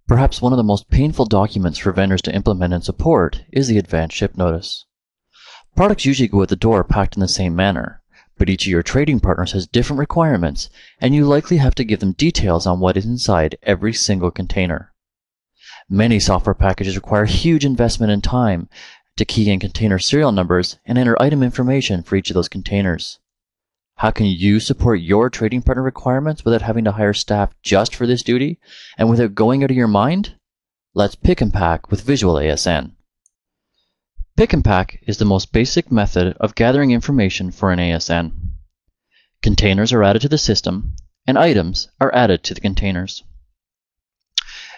Perhaps one of the most painful documents for vendors to implement and support is the advanced ship notice. Products usually go out the door packed in the same manner, but each of your trading partners has different requirements, and you likely have to give them details on what is inside every single container. Many software packages require huge investment in time to key in container serial numbers and enter item information for each of those containers. How can you support your trading partner requirements without having to hire staff just for this duty and without going out of your mind? Let's pick and pack with Visual ASN. Pick and pack is the most basic method of gathering information for an ASN. Containers are added to the system, and items are added to the containers.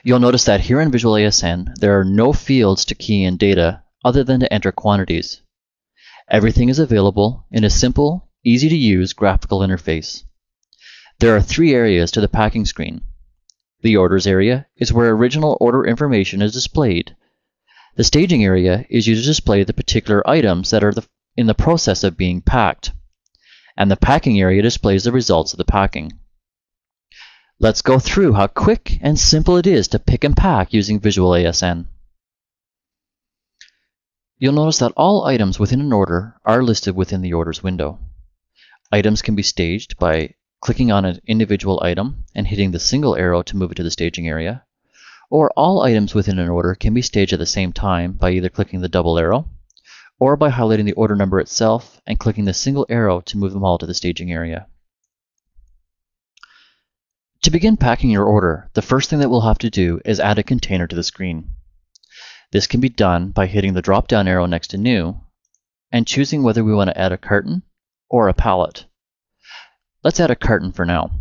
You'll notice that here in Visual ASN, there are no fields to key in data other than to enter quantities. Everything is available in a simple, easy-to-use graphical interface. There are three areas to the packing screen. The orders area is where original order information is displayed. The staging area is used to display the particular items that are in the process of being packed. And the packing area displays the results of the packing. Let's go through how quick and simple it is to pick and pack using Visual ASN. You'll notice that all items within an order are listed within the orders window. Items can be staged by clicking on an individual item and hitting the single arrow to move it to the staging area, or all items within an order can be staged at the same time by either clicking the double arrow or by highlighting the order number itself and clicking the single arrow to move them all to the staging area. To begin packing your order, the first thing that we'll have to do is add a container to the screen. This can be done by hitting the drop-down arrow next to New and choosing whether we want to add a carton or a pallet. Let's add a carton for now.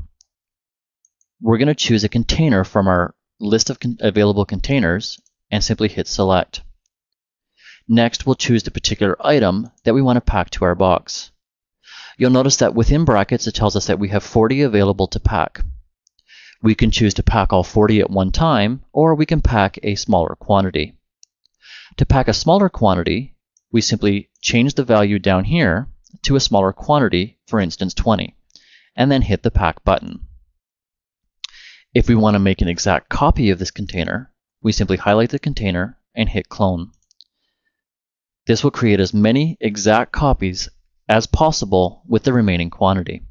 We're going to choose a container from our list of available containers and simply hit Select. Next, we'll choose the particular item that we want to pack to our box. You'll notice that within brackets it tells us that we have 40 available to pack. We can choose to pack all 40 at one time, or we can pack a smaller quantity. To pack a smaller quantity, we simply change the value down here to a smaller quantity, for instance 20, and then hit the Pack button. If we want to make an exact copy of this container, we simply highlight the container and hit Clone. This will create as many exact copies as possible with the remaining quantity.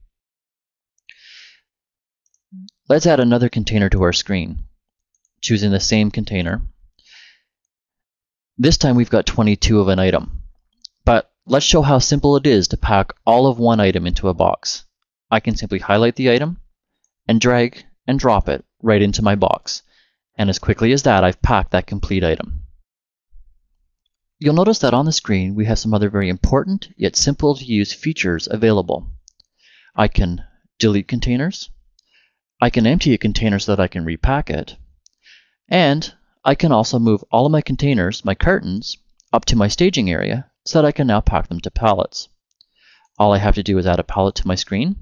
Let's add another container to our screen, choosing the same container. This time we've got 22 of an item, but let's show how simple it is to pack all of one item into a box. I can simply highlight the item and drag and drop it right into my box, and as quickly as that, I've packed that complete item. You'll notice that on the screen we have some other very important yet simple to use features available. I can delete containers, I can empty a container so that I can repack it, and I can also move all of my containers, my cartons, up to my staging area so that I can now pack them to pallets. All I have to do is add a pallet to my screen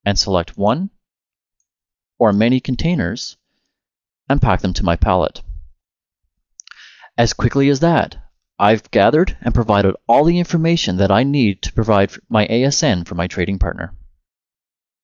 and select one or many containers and pack them to my pallet. As quickly as that, I've gathered and provided all the information that I need to provide my ASN for my trading partner.